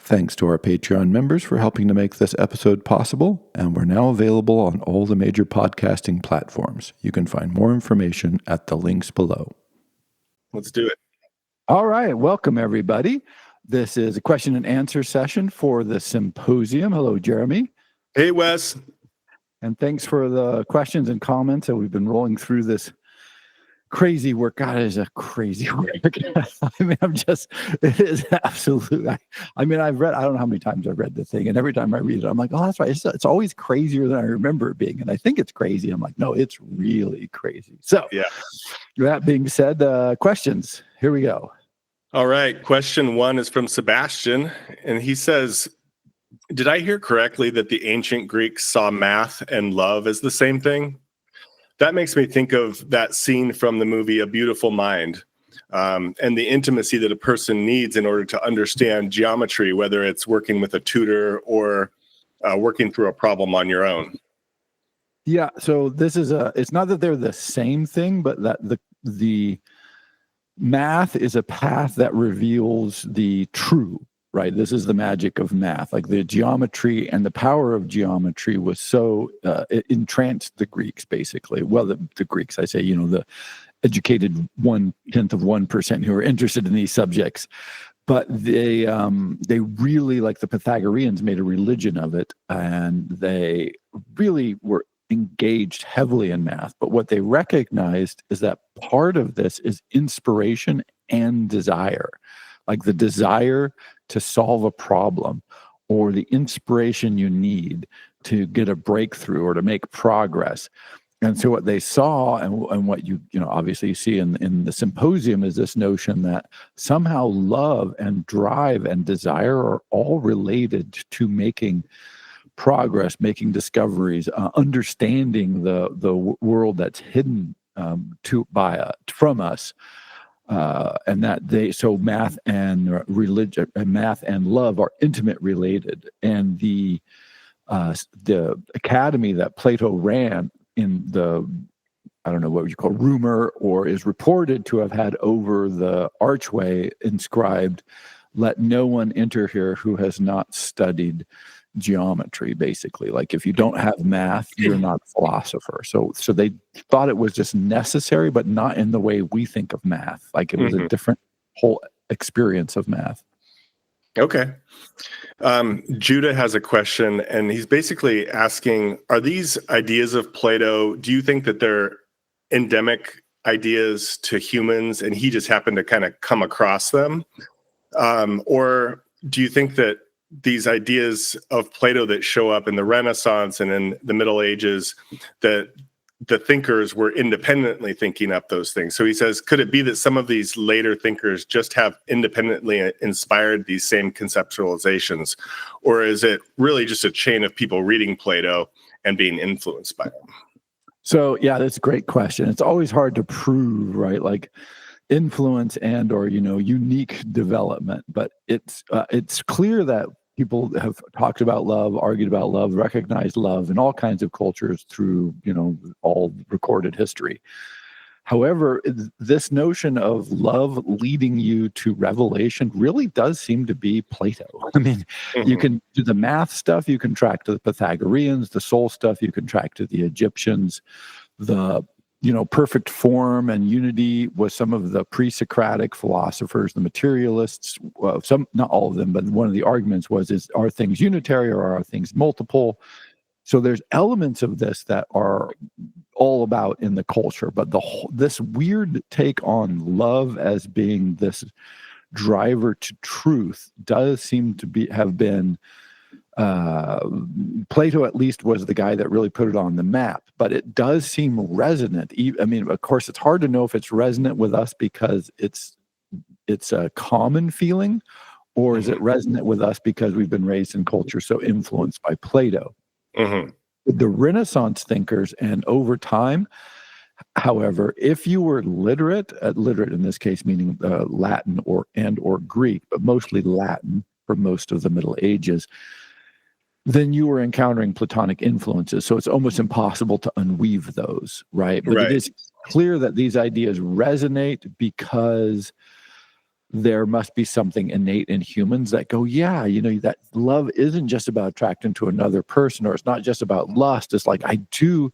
Thanks to our Patreon members for helping to make this episode possible, and we're now available on all the major podcasting platforms. You can find more information at the links below. Let's do it. All right. Welcome, everybody. This is a question and answer session for the Symposium. Hello, Jeremy. Hey, Wes. And thanks for the questions and comments. And we've been rolling through this crazy work. God, it is a crazy work. I mean, it is absolutely, I mean, I don't know how many times I've read the thing, and every time I read it, I'm like, oh, that's right. It's always crazier than I remember it being. And I think it's crazy. I'm like, no, it's really crazy. So yeah. That being said, questions, here we go. All right. Question 1 is from Sebastian. And he says, did I hear correctly that the ancient Greeks saw math and love as the same thing? That makes me think of that scene from the movie A Beautiful Mind, and the intimacy that a person needs in order to understand geometry, whether it's working with a tutor or working through a problem on your own. Yeah, so it's not that they're the same thing, but that the math is a path that reveals the true. Right. This is the magic of math. Like the geometry and the power of geometry was so it entranced the Greeks, basically. Well, the Greeks, I say, the educated 1/10 of 1% who are interested in these subjects. But they really, like the Pythagoreans, made a religion of it, and they really were engaged heavily in math. But what they recognized is that part of this is inspiration and desire, like the desire to solve a problem or the inspiration you need to get a breakthrough or to make progress. And so what they saw and what you obviously see in the Symposium is this notion that somehow love and drive and desire are all related to making progress, making discoveries, understanding the world that's hidden from us. And that so math and religion, math and love are intimate related. And the academy that Plato ran in I don't know what you call rumor, or is reported to have had over the archway inscribed, "Let no one enter here who has not studied geometry," basically. Like if you don't have math, you're not a philosopher. So they thought it was just necessary, but not in the way we think of math. Like it was a different whole experience of math. Okay. Judah has a question, and he's basically asking, are these ideas of Plato, do you think that they're endemic ideas to humans and he just happened to kind of come across them? Or do you think that these ideas of Plato that show up in the Renaissance and in the Middle Ages, that the thinkers were independently thinking up those things? So he says, could it be that some of these later thinkers just have independently inspired these same conceptualizations? Or is it really just a chain of people reading Plato and being influenced by him? So, yeah, that's a great question. It's always hard to prove, right? Like influence and or unique development, but it's clear that people have talked about love, argued about love, recognized love in all kinds of cultures through all recorded history. However, this notion of love leading you to revelation really does seem to be Plato. I mean, you can do the math stuff, you can track to the Pythagoreans, the soul stuff, you can track to the Egyptians, the perfect form and unity was some of the pre-Socratic philosophers, the materialists. Some, not all of them, but one of the arguments are things unitary or are things multiple? So there's elements of this that are all about in the culture, but this weird take on love as being this driver to truth does seem to have been. Plato at least was the guy that really put it on the map, but it does seem resonant. I mean, of course, it's hard to know if it's resonant with us because it's a common feeling, or is it resonant with us because we've been raised in culture so influenced by Plato? The Renaissance thinkers, and over time, however, if you were literate in this case meaning Latin or Greek, but mostly Latin for most of the Middle Ages, then you were encountering Platonic influences. So it's almost impossible to unweave those, right? But it is clear that these ideas resonate because there must be something innate in humans that go, yeah, that love isn't just about attracting to another person, or it's not just about lust. It's like, I do,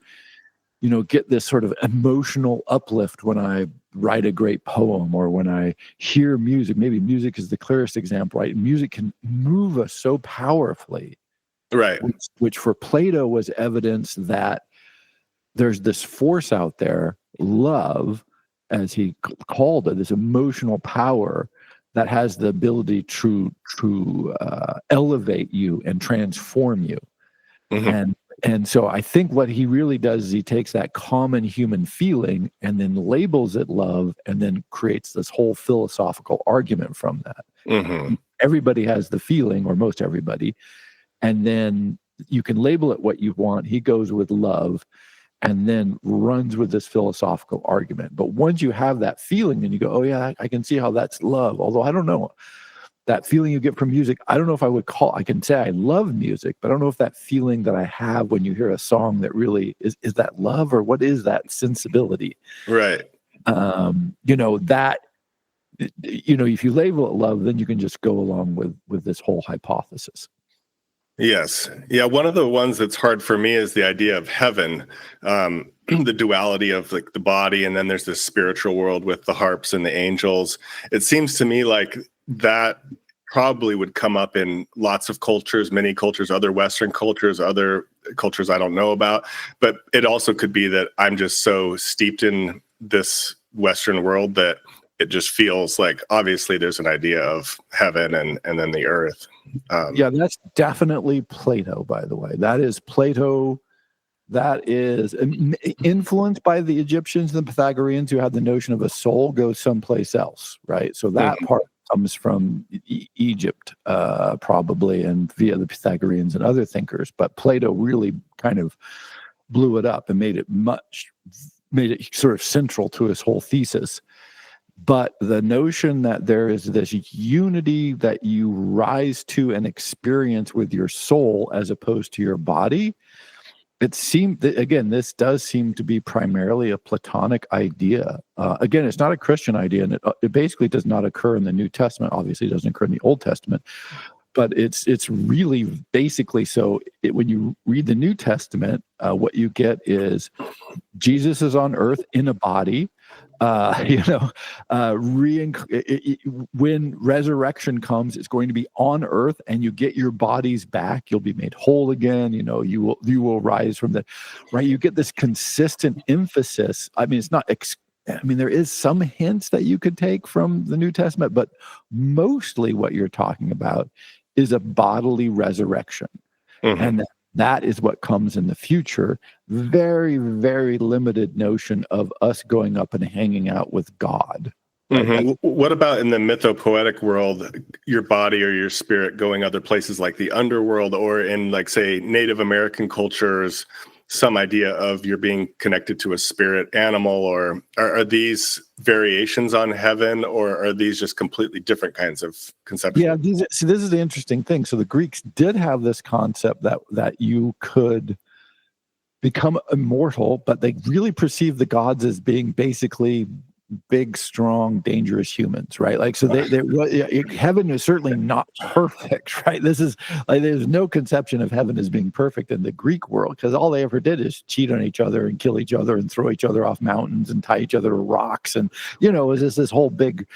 get this sort of emotional uplift when I write a great poem or when I hear music. Maybe music is the clearest example, right? Music can move us so powerfully, Right. which for Plato was evidence that there's this force out there, love, as he called it, this emotional power that has the ability to elevate you and transform you. Mhm. And so I think what he really does is he takes that common human feeling and then labels it love, and then creates this whole philosophical argument from that. Mhm. Everybody has the feeling, or most everybody, and then you can label it what you want. He goes with love and then runs with this philosophical argument. But once you have that feeling and you go, oh yeah, I can see how that's love. Although I don't know, that feeling you get from music, I don't know if I can say I love music, but I don't know if that feeling that I have when you hear a song that really is that love, or what is that sensibility? Right. That, if you label it love, then you can just go along with this whole hypothesis. Yes. Yeah. One of the ones that's hard for me is the idea of heaven, the duality of like the body, and then there's this spiritual world with the harps and the angels. It seems to me like that probably would come up in lots of cultures, many cultures, other Western cultures, other cultures I don't know about. But it also could be that I'm just so steeped in this Western world that it just feels like obviously there's an idea of heaven and then the earth. Yeah, that's definitely Plato, by the way. That is Plato. That is influenced by the Egyptians and the Pythagoreans, who had the notion of a soul goes someplace else, right? So that Mhm. part comes from Egypt, probably, and via the Pythagoreans and other thinkers. But Plato really kind of blew it up and made it sort of central to his whole thesis. But the notion that there is this unity that you rise to and experience with your soul as opposed to your body, it seemed that, again, this does seem to be primarily a Platonic idea. Again, it's not a Christian idea, and it basically does not occur in the New Testament. Obviously, it doesn't occur in the Old Testament, but it's really basically so. When you read the New Testament, what you get is Jesus is on earth in a body. When resurrection comes, it's going to be on earth, and you get your bodies back. You'll be made whole again. You will rise from the right. You get this consistent emphasis. I mean, it's not. There is some hints that you could take from the New Testament, but mostly what you're talking about is a bodily resurrection, Mhm. and that is what comes in the future. Very, very limited notion of us going up and hanging out with God. Right? What about in the mythopoetic world, your body or your spirit going other places like the underworld, or in, like, say, Native American cultures, some idea of you're being connected to a spirit animal, or are these variations on heaven, or are these just completely different kinds of Yeah, conceptual? see, this is the interesting thing. So the Greeks did have this concept that you could become immortal, but they really perceived the gods as being basically big, strong, dangerous humans, right? Like, so heaven is certainly not perfect, right? This is like, there's no conception of heaven as being perfect in the Greek world, because all they ever did is cheat on each other and kill each other and throw each other off mountains and tie each other to rocks. And, it was just this whole big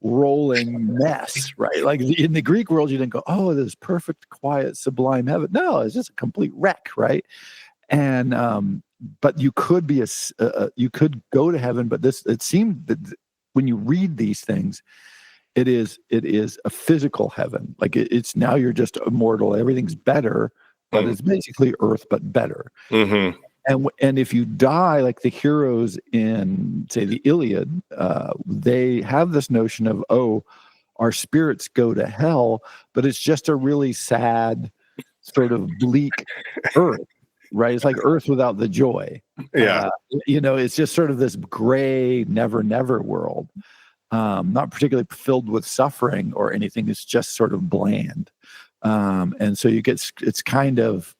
rolling mess, right? Like in the Greek world, you didn't go, oh, this perfect, quiet, sublime heaven. No, it's just a complete wreck, right? And but you could be you could go to heaven, but it seemed that when you read these things, it is a physical heaven. Like it's now you're just immortal, everything's better, but it's basically earth but better. Mm-hmm. And if you die, like the heroes in, say, the Iliad, they have this notion of, oh, our spirits go to hell, but it's just a really sad, sort of bleak earth, right? It's like earth without the joy. Yeah. It's just sort of this gray, never, never world, not particularly filled with suffering or anything. It's just sort of bland. And so it's kind of,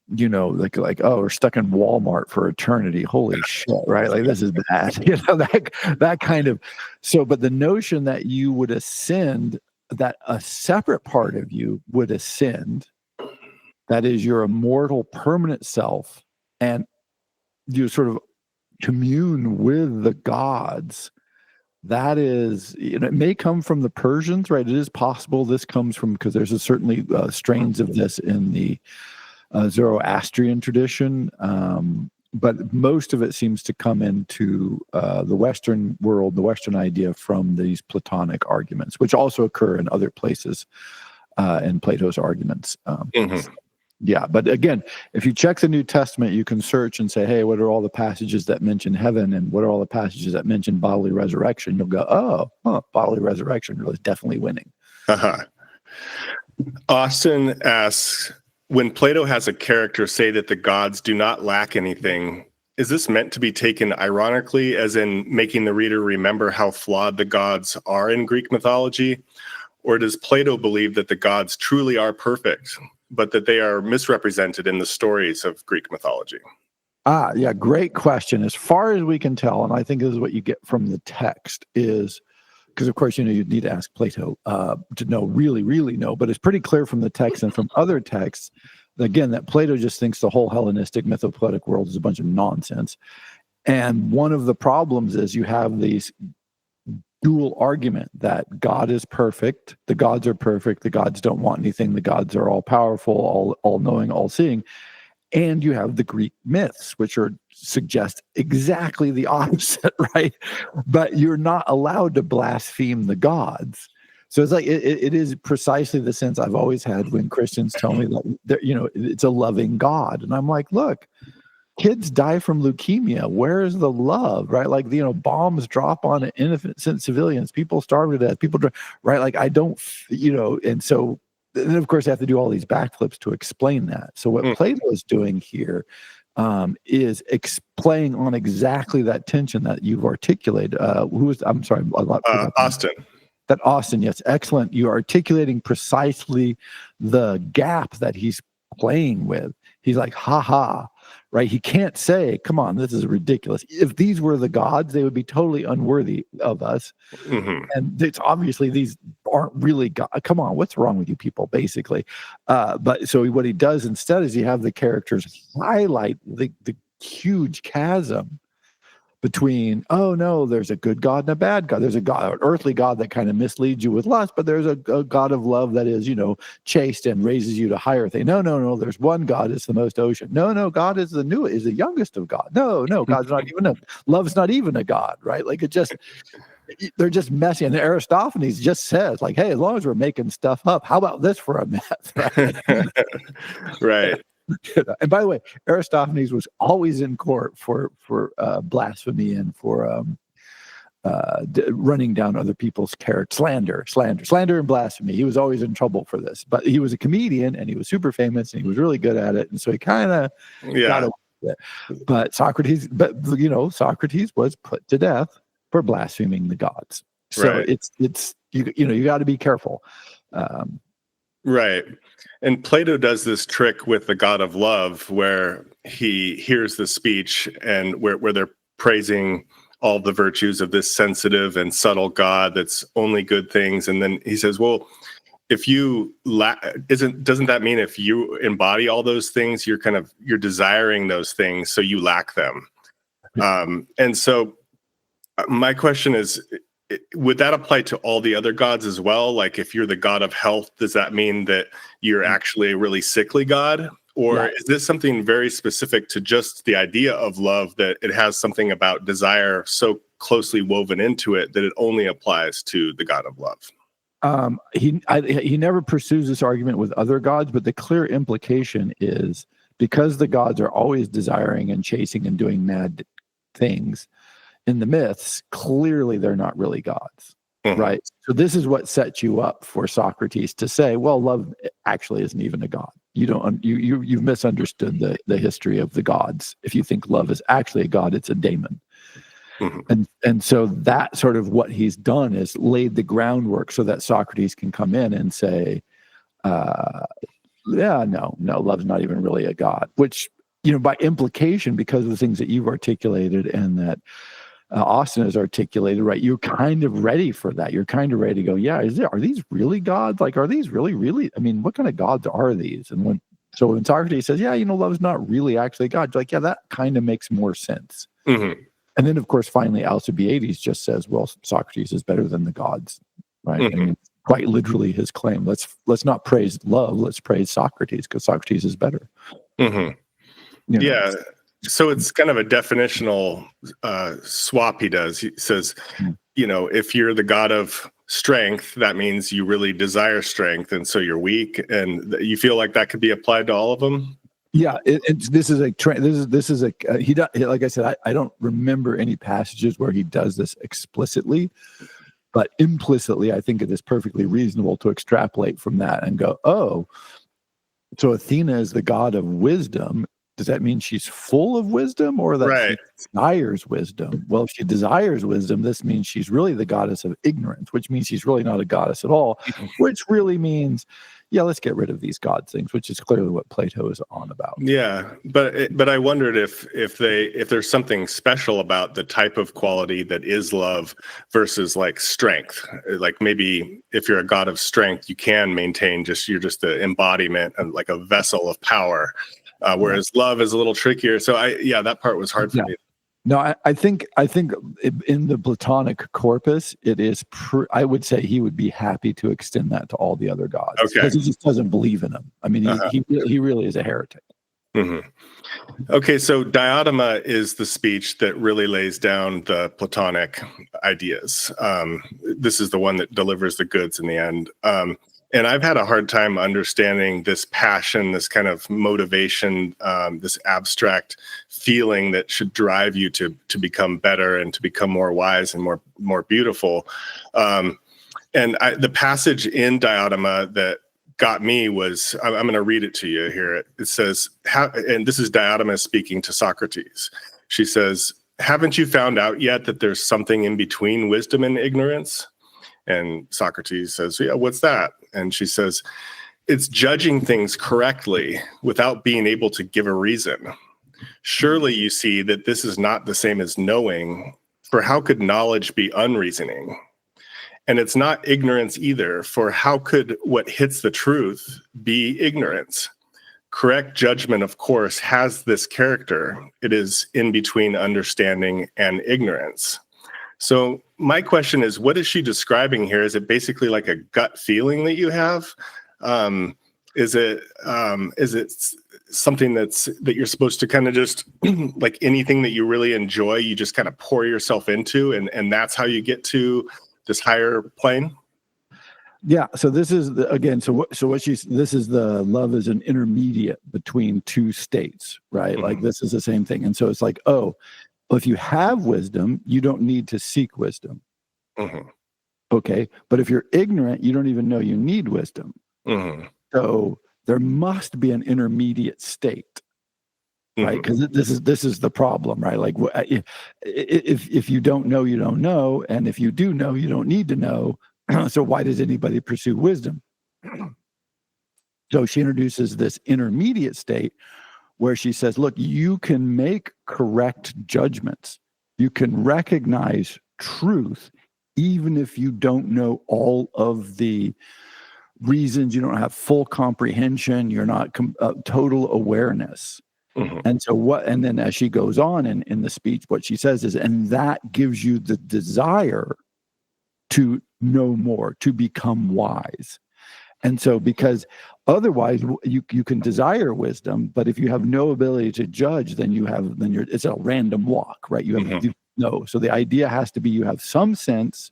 like, oh, we're stuck in Walmart for eternity. Holy shit, right? Like, this is bad. That kind of. So, but the notion that you would ascend, that a separate part of you would ascend, that is your immortal, permanent self, and you sort of commune with the gods. That is, it may come from the Persians, right? It is possible this comes from, because there's certainly strains of this in the Zoroastrian tradition, but most of it seems to come into the Western world, the Western idea, from these Platonic arguments, which also occur in other places in Plato's arguments. Yeah, but again, if you check the New Testament, you can search and say, hey, what are all the passages that mention heaven, and what are all the passages that mention bodily resurrection? You'll go, bodily resurrection is definitely winning. Austin asks, when Plato has a character say that the gods do not lack anything, is this meant to be taken ironically, as in making the reader remember how flawed the gods are in Greek mythology? Or does Plato believe that the gods truly are perfect, but that they are misrepresented in the stories of Greek mythology? Yeah, great question. As far as we can tell, and I think this is what you get from the text, is because, of course, you'd need to ask Plato to know, really know, but it's pretty clear from the text and from other texts, again, that Plato just thinks the whole Hellenistic mythopoetic world is a bunch of nonsense. And one of the problems is you have these dual argument that God is perfect, the gods are perfect, the gods don't want anything, the gods are all powerful, all knowing, all seeing. And you have the Greek myths, which suggest exactly the opposite, right? But you're not allowed to blaspheme the gods. So it's like it is precisely the sense I've always had when Christians tell me that it's a loving God, and I'm like, look, kids die from leukemia. Where is the love, right? Like, bombs drop on innocent civilians. People starve to death. Right? Like, I don't, and so then, of course, they have to do all these backflips to explain that. So what Plato is doing here is playing on exactly that tension that you've articulated. I'm sorry. Austin. That Austin, yes, excellent. You're articulating precisely the gap that he's playing with. He's like, ha, right? He can't say, come on, this is ridiculous. If these were the gods, they would be totally unworthy of us. And it's obviously these aren't really God. Come on, what's wrong with you people, basically? But so what he does instead is you have the characters highlight the huge chasm between, oh no, there's a good God and a bad God. There's an earthly God that kind of misleads you with lust, but there's a God of love that is, chaste and raises you to higher things. No, there's one God is the most ocean. No, God is the youngest of God. No, God's not even love's not even a God, right? Like they're just messy. And Aristophanes just says, like, hey, as long as we're making stuff up, how about this for a myth, right? Right. And by the way, Aristophanes was always in court for blasphemy and for running down other people's character, slander and blasphemy. He was always in trouble for this. But he was a comedian and he was super famous and he was really good at it. And so he kind of got away with it. But Socrates was put to death for blaspheming the gods. So it's you got to be careful. Right. And Plato does this trick with the God of love where he hears the speech and where they're praising all the virtues of this sensitive and subtle God that's only good things. And then he says, well, if you doesn't that mean if you embody all those things, you're desiring those things, so you lack them. And so my question is, would that apply to all the other gods as well? Like, if you're the god of health, does that mean that you're actually a really sickly god? Or is this something very specific to just the idea of love, that it has something about desire so closely woven into it that it only applies to the god of love? He never pursues this argument with other gods, but the clear implication is because the gods are always desiring and chasing and doing mad things, in the myths, clearly they're not really gods, right? So this is what sets you up for Socrates to say, well, love actually isn't even a god. You've misunderstood the history of the gods. If you think love is actually a god, it's a daemon. And so that sort of what he's done is laid the groundwork so that Socrates can come in and say, Yeah, no, love's not even really a God, which, by implication, because of the things that you've articulated and that Austin has articulated, right? You're kind of ready for that. You're kind of ready to go, yeah, are these really gods? Like, are these really, I mean, what kind of gods are these? And when Socrates says, yeah, love's not really actually God, you're like, yeah, that kind of makes more sense. Mm-hmm. And then, of course, finally, Alcibiades just says, well, Socrates is better than the gods, right? Mm-hmm. I mean, quite literally his claim. Let's not praise love. Let's praise Socrates, because Socrates is better. Mm-hmm. Yeah. So it's kind of a definitional swap he does. He says, if you're the god of strength, that means you really desire strength, and so you're weak. And you feel like that could be applied to all of them? Yeah, this is he does, like I said, I don't remember any passages where he does this explicitly, but implicitly, I think it is perfectly reasonable to extrapolate from that and go, oh, so Athena is the god of wisdom. Does that mean she's full of wisdom, or that Right. she desires wisdom? Well, if she desires wisdom, this means she's really the goddess of ignorance, which means she's really not a goddess at all, which really means, yeah, let's get rid of these god things, which is clearly what Plato is on about. Yeah, but I wondered if there's something special about the type of quality that is love versus like strength. Like maybe if you're a god of strength, you can maintain you're just the embodiment and like a vessel of power. Whereas love is a little trickier. So that part was hard for me. No, I think in the Platonic corpus, it is. I would say he would be happy to extend that to all the other gods, because he just doesn't believe in them. I mean, he really is a heretic. Mm-hmm. Okay, so Diotima is the speech that really lays down the Platonic ideas. This is the one that delivers the goods in the end. And I've had a hard time understanding this passion, this kind of motivation, this abstract feeling that should drive you to become better and to become more wise and more beautiful. And the passage in Diotima that got me was, I'm going to read it to you here. It says, and this is Diotima speaking to Socrates. She says, "Haven't you found out yet that there's something in between wisdom and ignorance?" And Socrates says, "Yeah, what's that?" And she says, "It's judging things correctly without being able to give a reason. Surely you see that this is not the same as knowing, for how could knowledge be unreasoning? And it's not ignorance either, for how could what hits the truth be ignorance? Correct judgment, of course, has this character. It is in between understanding and ignorance." So my question is, what is she describing here? Is it basically like a gut feeling that you have? Is it something that you're supposed to kind of just like anything that you really enjoy, you just kind of pour yourself into, and that's how you get to this higher plane? Yeah. So this is this is the love is an intermediate between two states, right? Mm-hmm. Like this is the same thing. And so it's like, oh, well, if you have wisdom, you don't need to seek wisdom. Mm-hmm. Okay. But if you're ignorant, you don't even know you need wisdom. Mm-hmm. So there must be an intermediate state, right? Because this is the problem, right? Like if you don't know, you don't know. And if you do know, you don't need to know. So why does anybody pursue wisdom? So she introduces this intermediate state where she says, look, you can make correct judgments. You can recognize truth, even if you don't know all of the reasons, you don't have full comprehension, you're not total awareness. Mm-hmm. And then as she goes on in the speech, what she says is, and that gives you the desire to know more, to become wise. And so, because otherwise you can desire wisdom, but if you have no ability to judge, then it's a random walk, right? You have no. So the idea has to be you have some sense,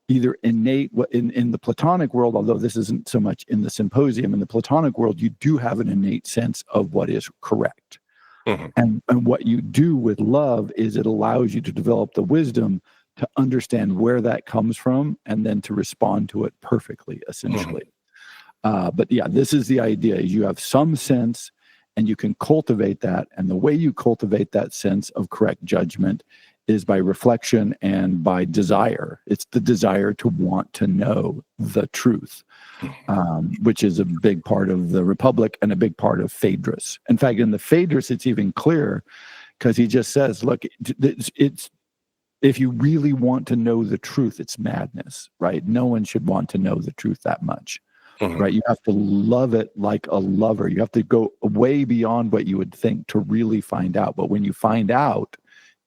either innate in the Platonic world, although this isn't so much in the Symposium. In the Platonic world, you do have an innate sense of what is correct. Mm-hmm. And what you do with love is it allows you to develop the wisdom to understand where that comes from and then to respond to it perfectly, essentially. Mm-hmm. But yeah, this is the idea. You have some sense and you can cultivate that. And the way you cultivate that sense of correct judgment is by reflection and by desire. It's the desire to want to know the truth, which is a big part of the Republic and a big part of Phaedrus. In fact, in the Phaedrus, it's even clearer because he just says, look, it's if you really want to know the truth, it's madness, right? No one should want to know the truth that much, right? You have to love it like a lover. You have to go way beyond what you would think to really find out. But when you find out,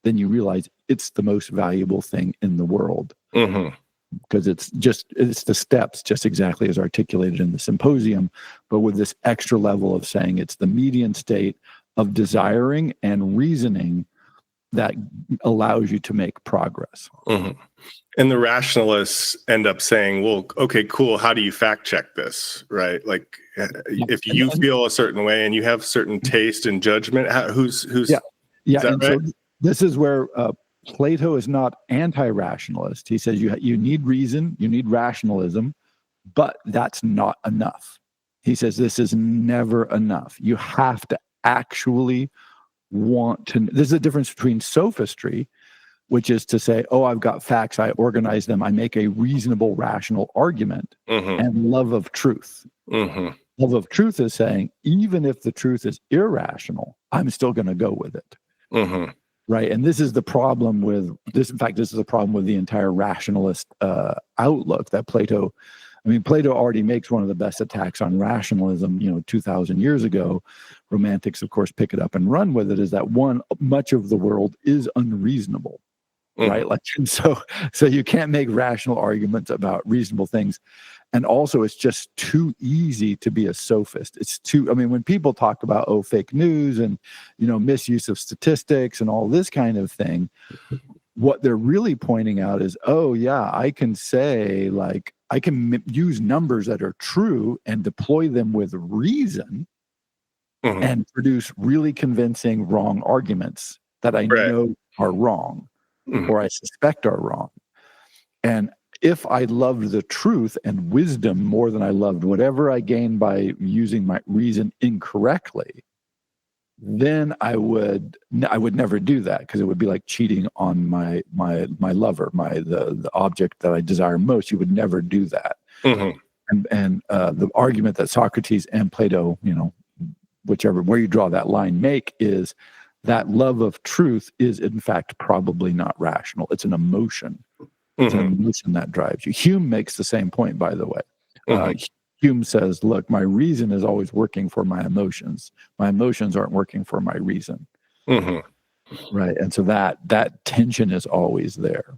then you realize it's the most valuable thing in the world. Because it's the steps, just exactly as articulated in the Symposium, but with this extra level of saying it's the median state of desiring and reasoning that allows you to make progress. And the rationalists end up saying, well, okay, cool. How do you fact check this? Right. Like if you feel a certain way and you have certain taste and judgment, who's is that and right? So this is where Plato is not anti-rationalist. He says you need reason, you need rationalism, but that's not enough. He says this is never enough. You have to actually want to. There's a difference between sophistry, which is to say, oh, I've got facts, I organize them, I make a reasonable, rational argument, and love of truth. Love of truth is saying, even if the truth is irrational, I'm still going to go with it. Right. And this is the problem with this. In fact, this is a problem with the entire rationalist outlook that Plato already makes one of the best attacks on rationalism, 2000 years ago. Romantics, of course, pick it up and run with it, is that much of the world is unreasonable. Right. Like, and so you can't make rational arguments about reasonable things. And also, it's just too easy to be a sophist. When people talk about, fake news and, misuse of statistics and all this kind of thing, what they're really pointing out is, I can say, like, I can use numbers that are true and deploy them with reason and produce really convincing wrong arguments that I know are wrong or I suspect are wrong. And if I loved the truth and wisdom more than I loved whatever I gained by using my reason incorrectly, then I would never do that, because it would be like cheating on my lover, the object that I desire most. You would never do that. And the argument that Socrates and Plato, where you draw that line, make is that love of truth is in fact probably not rational. It's an emotion. It's an emotion that drives you. Hume makes the same point, by the way. Hume says, look, my reason is always working for my emotions. My emotions aren't working for my reason. Right. And so that tension is always there.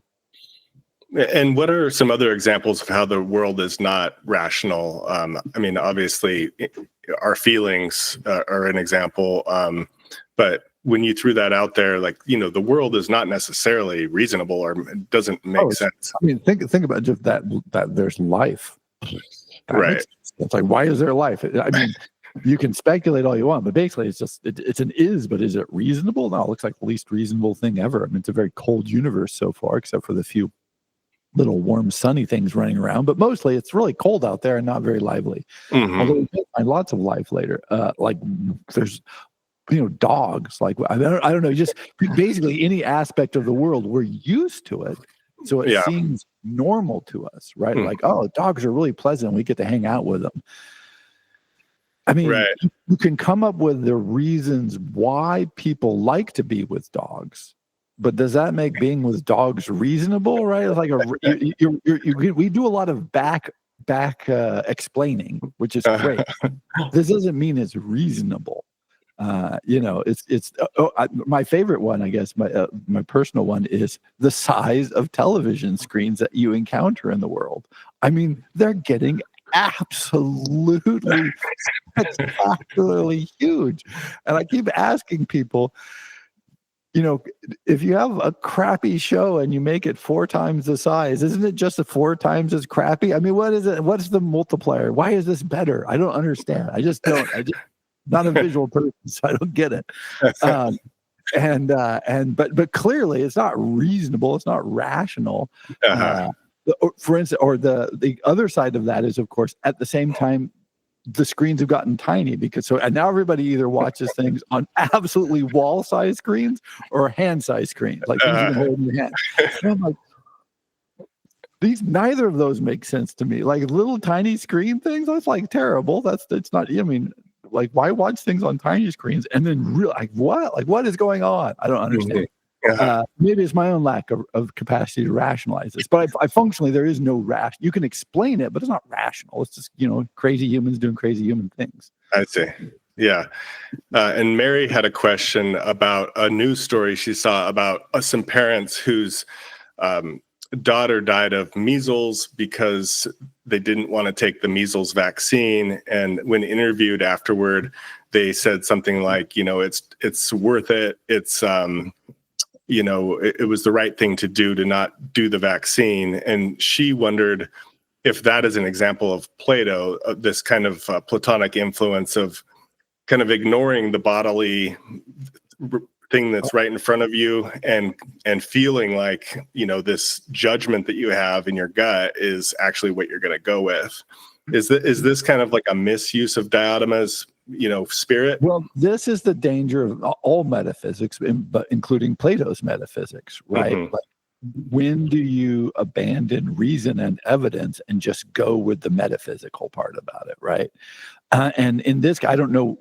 And what are some other examples of how the world is not rational? Obviously, our feelings are an example. But when you threw that out there, like, the world is not necessarily reasonable, or it doesn't make sense. Think about just that there's life. Right. It's like, why is there life? You can speculate all you want, but basically it's just, it's an is, but is it reasonable? No, it looks like the least reasonable thing ever. It's a very cold universe so far, except for the few little warm, sunny things running around, but mostly it's really cold out there and not very lively. Although we can find lots of life later. Like there's, dogs, like, I don't know, just basically any aspect of the world, we're used to it. So it seems normal to us, right? Like, dogs are really pleasant. We get to hang out with them. You can come up with the reasons why people like to be with dogs, but does that make being with dogs reasonable, right? It's like we do a lot of back explaining, which is great. This doesn't mean it's reasonable. My favorite one, I guess, my personal one, is the size of television screens that you encounter in the world. They're getting absolutely spectacularly huge. And I keep asking people, if you have a crappy show and you make it 4 times the size, isn't it just 4 times as crappy? What is it? What's the multiplier? Why is this better? I don't understand. I just don't. Not a visual person, so I don't get it. But clearly it's not reasonable. It's not rational. For instance, or the other side of that is, of course, at the same time, the screens have gotten tiny and now everybody either watches things on absolutely wall-sized screens or hand-sized screens, like things you can hold in your hand. And I'm like, neither of those make sense to me. Like little tiny screen things, that's like terrible. It's not. I mean, like why watch things on tiny screens and then what is going on? I don't understand. Maybe it's my own lack of capacity to rationalize this, but I functionally there is no you can explain it, but it's not rational. It's just crazy humans doing crazy human things. I see. Yeah. And Mary had a question about a news story she saw about some parents whose daughter died of measles because they didn't want to take the measles vaccine. And when interviewed afterward, they said something like, it's worth it. It's, it was the right thing to do to not do the vaccine. And she wondered if that is an example of Plato, this kind of Platonic influence of kind of ignoring the bodily thing that's right in front of you and feeling like, this judgment that you have in your gut is actually what you're going to go with. Is this kind of like a misuse of Diotima's, spirit? Well, this is the danger of all metaphysics, but including Plato's metaphysics, right? Mm-hmm. Like, when do you abandon reason and evidence and just go with the metaphysical part about it, right? And in this, I don't know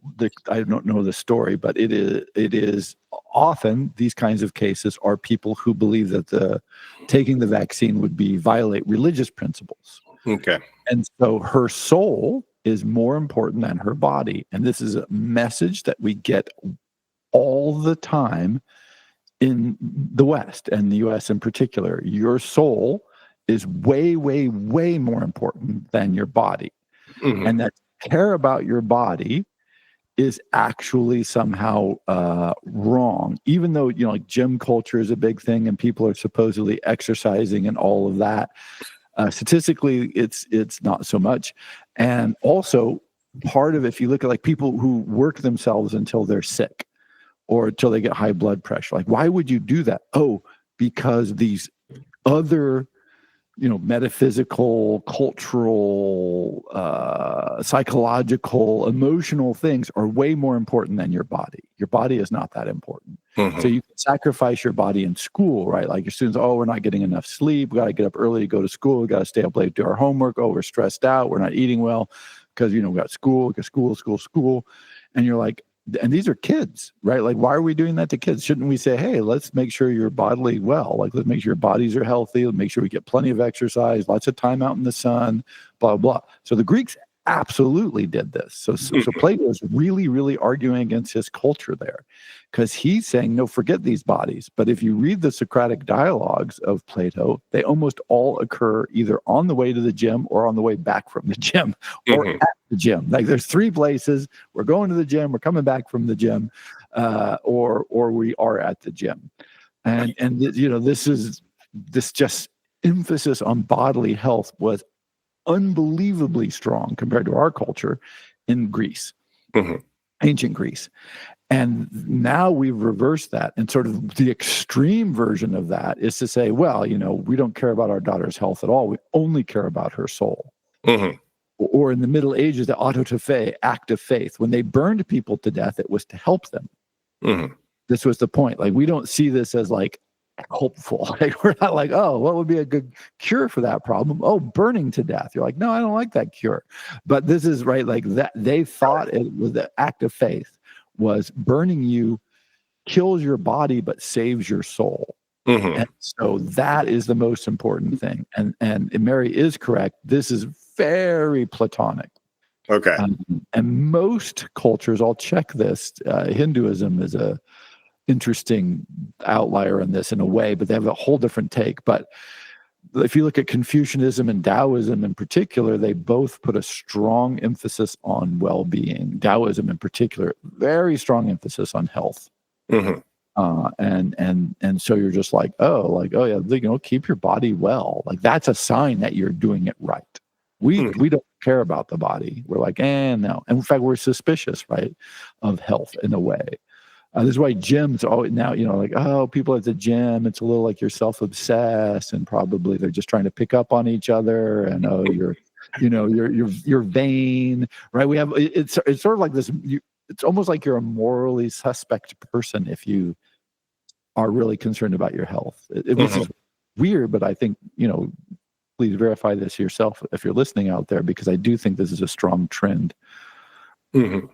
the story, but it is often these kinds of cases are people who believe that taking the vaccine would violate religious principles. Okay. And so her soul is more important than her body. And this is a message that we get all the time in the West and the US in particular. Your soul is way, way, way more important than your body. Mm-hmm. And that care about your body is actually somehow wrong, even though, like gym culture is a big thing and people are supposedly exercising and all of that. Statistically, it's not so much. And also part of it, if you look at like people who work themselves until they're sick or until they get high blood pressure, like why would you do that? Oh, because these other, metaphysical, cultural, psychological, emotional things are way more important than your body. Your body is not that important. Mm-hmm. So you can sacrifice your body in school, right? Like your students, we're not getting enough sleep. We got to get up early to go to school. We got to stay up late to do our homework. We're stressed out. We're not eating well because, we got school. And you're like, and these are kids, right? Like, why are we doing that to kids? Shouldn't we say, hey, let's make sure you're bodily well. Like, let's make sure your bodies are healthy. Let's make sure we get plenty of exercise, lots of time out in the sun, blah, blah. So the Greeks absolutely did this. So Plato is really, really arguing against his culture there because he's saying, no, forget these bodies. But if you read the Socratic dialogues of Plato, they almost all occur either on the way to the gym or on the way back from the gym or at the gym. Like there's three places. We're going to the gym, we're coming back from the gym, or we are at the gym. And this just emphasis on bodily health was unbelievably strong compared to our culture in Greece, ancient Greece. And now we've reversed that. And sort of the extreme version of that is to say, well, we don't care about our daughter's health at all. We only care about her soul. Mm-hmm. Or in the Middle Ages, the autotophe, act of faith. When they burned people to death, it was to help them. Mm-hmm. This was the point. Like, we don't see this as like hopeful. Like, we're not like, oh, what would be a good cure for that problem? Oh, burning to death. You're like, no, I don't like that cure. But this is right. Like that, they thought it was the act of faith was burning you kills your body, but saves your soul. Mm-hmm. And so that is the most important thing. And Mary is correct. This is very Platonic. Okay. And most cultures, I'll check this. Hinduism is a interesting outlier in this in a way, but they have a whole different take. But if you look at Confucianism and Taoism in particular, they both put a strong emphasis on well-being. Taoism in particular, very strong emphasis on health. Mm-hmm. And so you're just like, oh yeah, keep your body well. Like that's a sign that you're doing it right. We don't care about the body. We're like, no. And in fact, we're suspicious, right, of health in a way. This is why gyms always now, people at the gym, it's a little like you're self-obsessed and probably they're just trying to pick up on each other and, you're you're vain, right? We have it's sort of like this. It's almost like you're a morally suspect person if you are really concerned about your health. Which is weird, but I think please verify this yourself if you're listening out there, because I do think this is a strong trend. I'm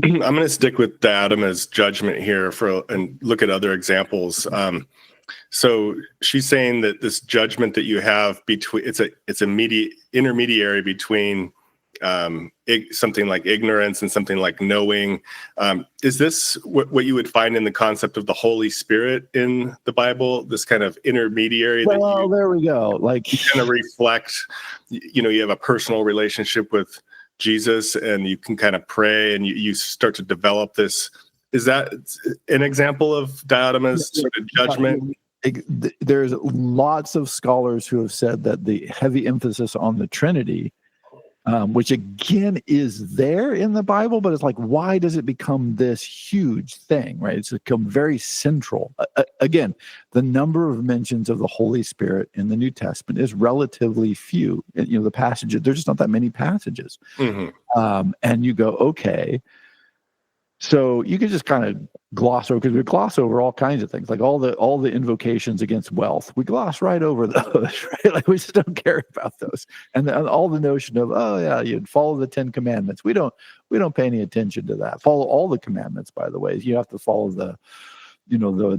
going to stick with Diadema's judgment here and look at other examples. So she's saying that this judgment that you have between it's a intermediary between something like ignorance and something like knowing. Is this what you would find in the concept of the Holy Spirit in the Bible? This kind of intermediary. Well, there we go. Like you kind of reflect. You have a personal relationship with Jesus, and you can kind of pray, and you start to develop this. Is that an example of Diadema's sort of judgment? There's lots of scholars who have said that the heavy emphasis on the Trinity, which again is there in the Bible, but it's like, why does it become this huge thing, right? It's become very central. Again, the number of mentions of the Holy Spirit in the New Testament is relatively few. The passages, there's just not that many passages. And you go, okay. So you can just kind of gloss over, because we gloss over all kinds of things, like all the invocations against wealth. We gloss right over those, right? Like we just don't care about those. And all the notion of, oh yeah, you'd follow the 10 commandments. We don't pay any attention to that. Follow all the commandments, by the way. You have to follow the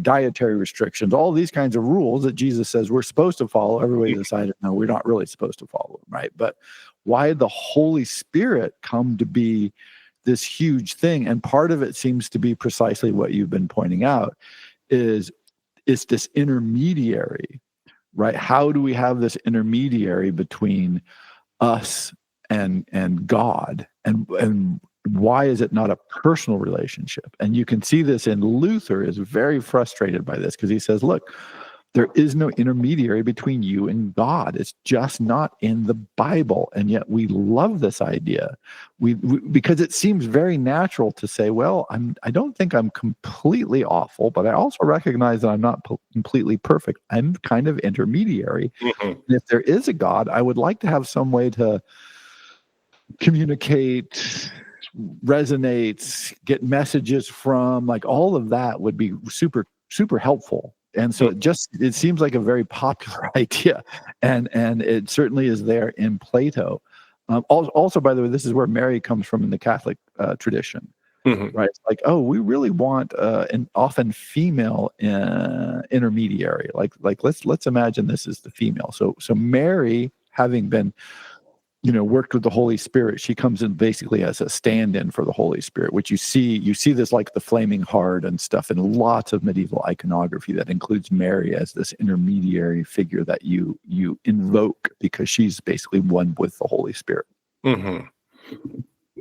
dietary restrictions, all these kinds of rules that Jesus says we're supposed to follow. Everybody decided, no, we're not really supposed to follow them, right? But why the Holy Spirit come to be this huge thing, and part of it seems to be precisely what you've been pointing out, is this intermediary, right? How do we have this intermediary between us and God, and why is it not a personal relationship? And you can see this in Luther is very frustrated by this, because he says, look, there is no intermediary between you and God. It's just not in the Bible. And yet we love this idea. We because it seems very natural to say, well, I don't think I'm completely awful, but I also recognize that I'm not completely perfect. I'm kind of intermediary. And if there is a God, I would like to have some way to communicate, resonate, get messages from, like all of that would be super, super helpful. And so it seems like a very popular idea, and it certainly is there in Plato. Also, by the way, this is where Mary comes from in the Catholic tradition, right? It's like, oh, we really want an often female intermediary. Like let's imagine this is the female. So Mary, having been worked with the Holy Spirit, she comes in basically as a stand-in for the Holy Spirit, which you see this like the flaming heart and stuff in lots of medieval iconography that includes Mary as this intermediary figure that you invoke because she's basically one with the Holy Spirit.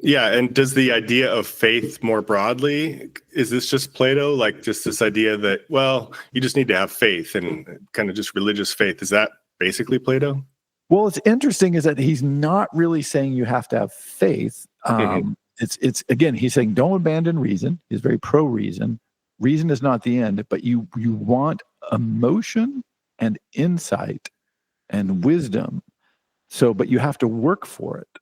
Yeah, and does the idea of faith more broadly, is this just Plato, like just this idea that, well, you just need to have faith and kind of just religious faith? Is that basically Plato? Well, what's interesting is that he's not really saying you have to have faith. It's again, he's saying don't abandon reason. He's very pro-reason. Reason is not the end, but you want emotion and insight and wisdom. But you have to work for it,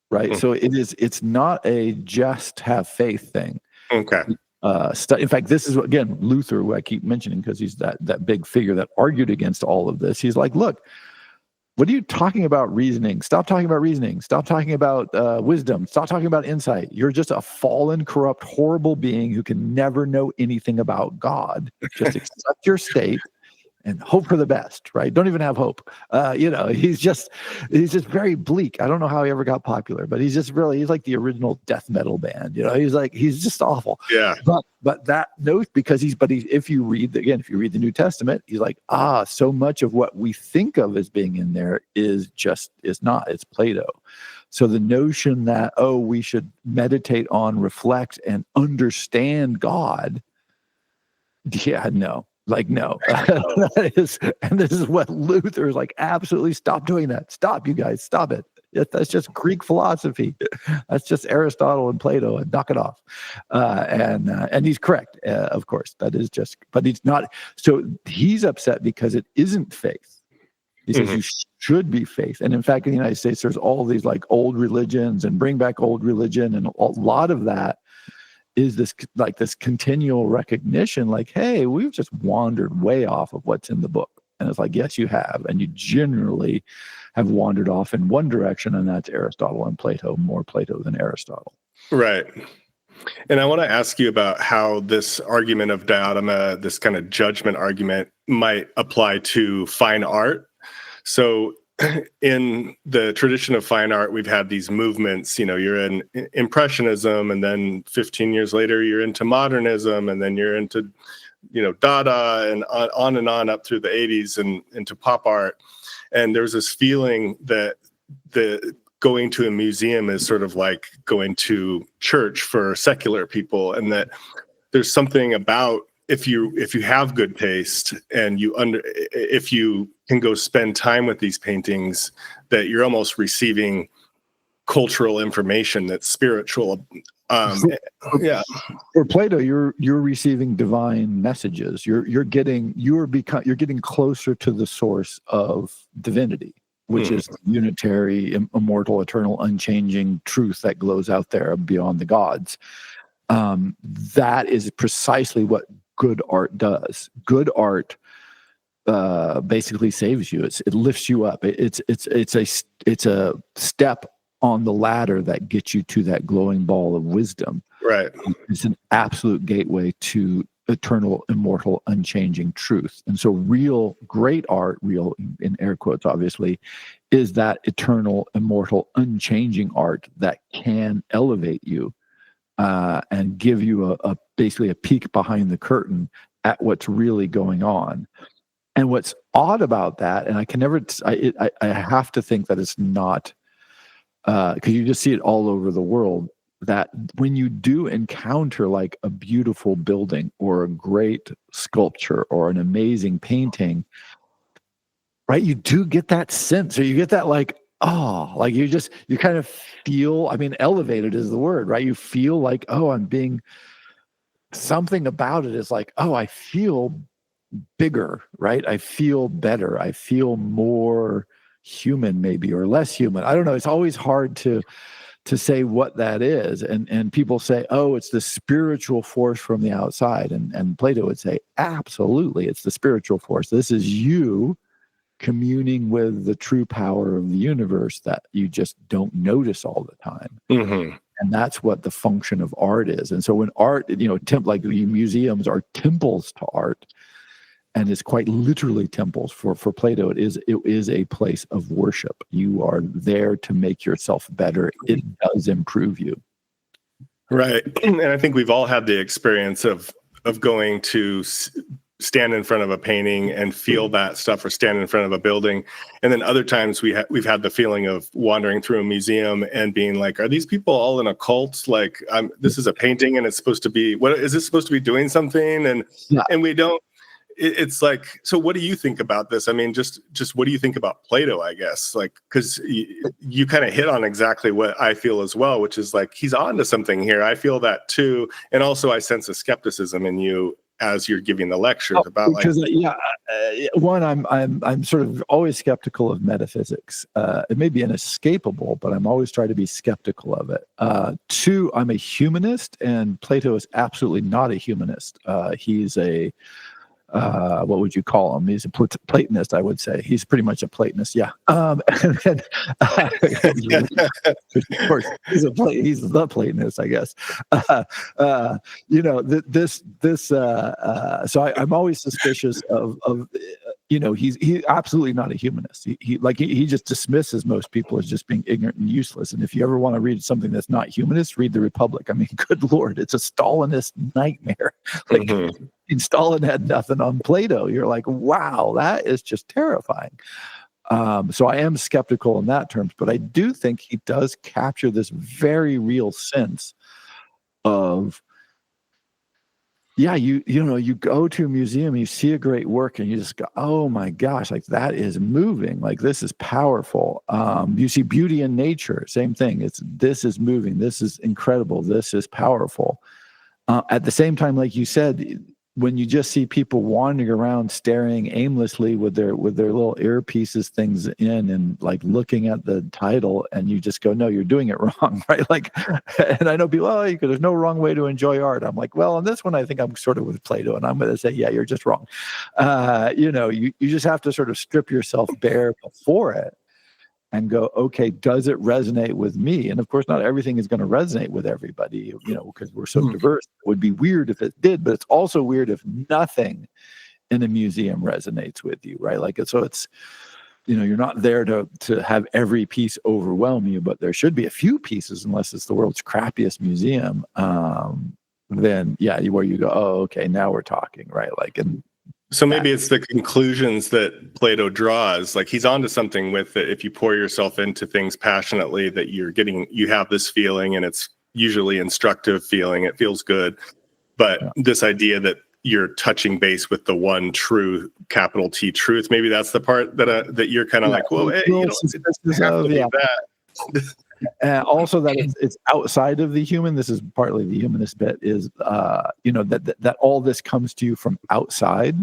right? So it's not a just have faith thing. Okay. In fact, this is again Luther, who I keep mentioning because he's that big figure that argued against all of this. He's like, look, what are you talking about reasoning? Stop talking about reasoning. Stop talking about wisdom. Stop talking about insight. You're just a fallen, corrupt, horrible being who can never know anything about God. Just accept your state and hope for the best, right? Don't even have hope. He's just very bleak. I don't know how he ever got popular, but he's like the original death metal band. He's just awful. Yeah. But that note, if you read the New Testament, he's like, so much of what we think of as being in there is not. It's Plato. So the notion that, we should meditate on, reflect, and understand God. Yeah, no. Like, no, this is what Luther is like, absolutely stop doing that. Stop, you guys, stop it. That's just Greek philosophy. That's just Aristotle and Plato, and knock it off. And he's correct, of course. That is just, but he's not. So he's upset because it isn't faith. He says you should be faith. And in fact, in the United States, there's all these like old religions and bring back old religion. And a lot of that is this continual recognition, like, hey, we've just wandered way off of what's in the book. And it's like, yes, you have. And you generally have wandered off in one direction, and that's Aristotle and Plato, more Plato than Aristotle. Right. And I want to ask you about how this argument of diadema, this kind of judgment argument, might apply to fine art. So in the tradition of fine art, we've had these movements, you're in Impressionism, and then 15 years later, you're into modernism, and then you're into, Dada, and on up through the 80s and into pop art. And there's this feeling that the going to a museum is sort of like going to church for secular people, and that there's something about if you have good taste and if you can go spend time with these paintings, that you're almost receiving cultural information that's spiritual. For Plato, you're receiving divine messages. You're getting closer to the source of divinity, which is unitary, immortal, eternal, unchanging truth that glows out there beyond the gods. That is precisely what good art does. Good art basically saves you. It lifts you up. It's a step on the ladder that gets you to that glowing ball of wisdom. Right. It's an absolute gateway to eternal, immortal, unchanging truth. And so real great art, real in air quotes, obviously, is that eternal, immortal, unchanging art that can elevate you and give you basically a peek behind the curtain at what's really going on. And what's odd about that, and I have to think that it's not, because you just see it all over the world, that when you do encounter like a beautiful building or a great sculpture or an amazing painting, right, you do get that sense, or you get that like, oh, like you kind of feel, elevated is the word, right? You feel like, oh, something about it is like, oh, I feel bigger, right? I feel better. I feel more human, maybe, or less human. I don't know. It's always hard to say what that is. And people say, oh, it's the spiritual force from the outside. And Plato would say, absolutely, it's the spiritual force. This is you communing with the true power of the universe that you just don't notice all the time. Mm-hmm. And that's what the function of art is. And so when art, like museums are temples to art, and it's quite literally temples. For Plato, it is a place of worship. You are there to make yourself better. It does improve you. Right. And I think we've all had the experience of going to stand in front of a painting and feel that stuff, or stand in front of a building. And then other times we've had the feeling of wandering through a museum and being like, are these people all in a cult? Like, this is a painting and it's supposed to be, what is this supposed to be doing something? And we don't, it's like, so what do you think about this? Just what do you think about Plato, I guess? Like, because you kind of hit on exactly what I feel as well, which is like, he's on to something here. I feel that too. And also I sense a skepticism in you as you're giving the lectures about, because one, I'm sort of always skeptical of metaphysics. It may be inescapable, but I'm always trying to be skeptical of it. Two, I'm a humanist, and Plato is absolutely not a humanist. He's a what would you call him? He's a Platonist, I would say. He's pretty much a Platonist, yeah. And then, of course, he's the Platonist, I guess. So I'm always suspicious of he's absolutely not a humanist. He just dismisses most people as just being ignorant and useless. And if you ever want to read something that's not humanist, read the Republic. Good Lord, it's a Stalinist nightmare. Stalin had nothing on Plato. You're like, wow, that is just terrifying. So I am skeptical in that terms, but I do think he does capture this very real sense of, you go to a museum, you see a great work, and you just go, oh my gosh, like that is moving, like this is powerful. You see beauty in nature, same thing. This is moving, this is incredible, this is powerful. At the same time, like you said, when you just see people wandering around staring aimlessly with their little earpieces things in and like looking at the title, and you just go, no, you're doing it wrong, right? Like, and I know people, there's no wrong way to enjoy art. I'm like, well, on this one, I think I'm sort of with Plato, and I'm going to say, yeah, you're just wrong. You just have to sort of strip yourself bare before it and go, okay, does it resonate with me? And of course, not everything is going to resonate with everybody, because we're so diverse. It would be weird if it did, but it's also weird if nothing in a museum resonates with you, right? Like, so it's, you're not there to have every piece overwhelm you, but there should be a few pieces, unless it's the world's crappiest museum. Then, yeah, where you go, oh, okay, now we're talking, right? Like, and so maybe it's the conclusions that Plato draws. Like, he's onto something with it. If you pour yourself into things passionately, that you have this feeling, and it's usually instructive feeling. It feels good. But this idea that you're touching base with the one true, capital T truth, maybe that's the part that you're kind of like, well, hey, it's have to be that. Also that it's outside of the human. This is partly the humanist bit is, that all this comes to you from outside.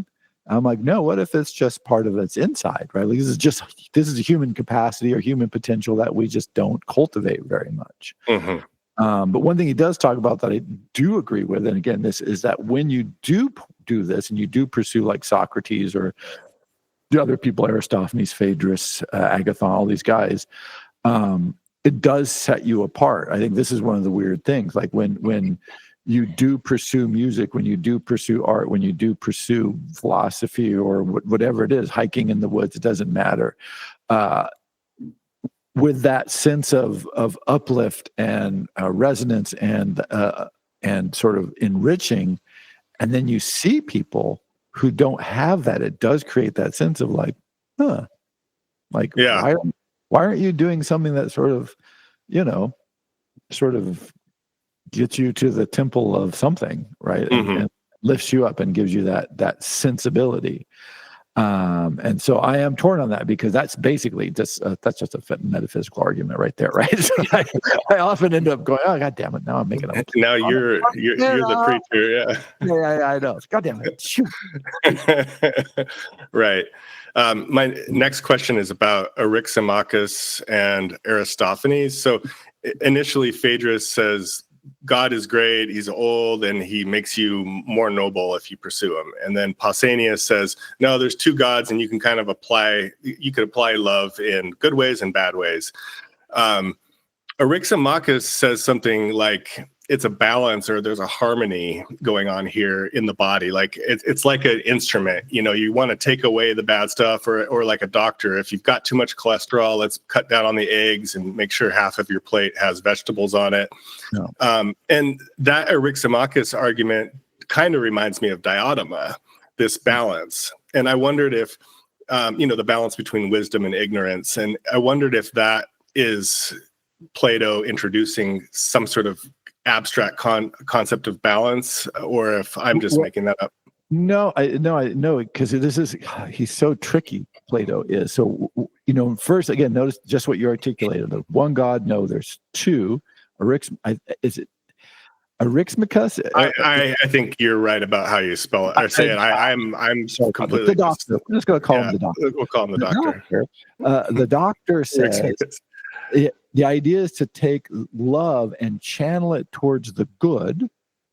I'm like, no, what if it's just part of it's inside, right? Like, this is a human capacity or human potential that we just don't cultivate very much. Mm-hmm. But one thing he does talk about that I do agree with, and again, this is that when you do this and you do pursue like Socrates or the other people, Aristophanes, Phaedrus, Agathon, all these guys, it does set you apart. I think this is one of the weird things. Like when you do pursue music, when you do pursue art, when you do pursue philosophy or whatever it is, hiking in the woods, it doesn't matter. With that sense of uplift and resonance and sort of enriching, and then you see people who don't have that, it does create that sense of like, like, yeah. Why aren't you doing something that sort of gets you to the temple of something, right? And lifts you up and gives you that sensibility. And so I am torn on that, because that's basically just that's just a metaphysical argument right there, right? So I often end up going, oh, God damn it, now I'm making up. Now you're the preacher, yeah, I know. God damn it, shoot. Right. My next question is about Eryximachus and Aristophanes. So initially, Phaedrus says, God is great, he's old, and he makes you more noble if you pursue him. And then Pausanias says, no, there's two gods, and you could apply love in good ways and bad ways. Eryximachus says something like, it's a balance, or there's a harmony going on here in the body. Like it's like an instrument, you want to take away the bad stuff, or like a doctor, if you've got too much cholesterol, let's cut down on the eggs and make sure half of your plate has vegetables on it. No. And that Eryximachus argument kind of reminds me of diotoma, this balance. And I wondered if, the balance between wisdom and ignorance. And I wondered if that is Plato introducing some sort of abstract concept of balance, or if I'm just making that up. No, because he's so tricky, Plato is. So, first, again, notice just what you articulated. There's one God, no, there's two. Is it Eryximachus? I think you're right about how you spell it or say it. I'm completely the doctor. I'm just going to call him the doctor. We'll call him the doctor. The doctor says the idea is to take love and channel it towards the good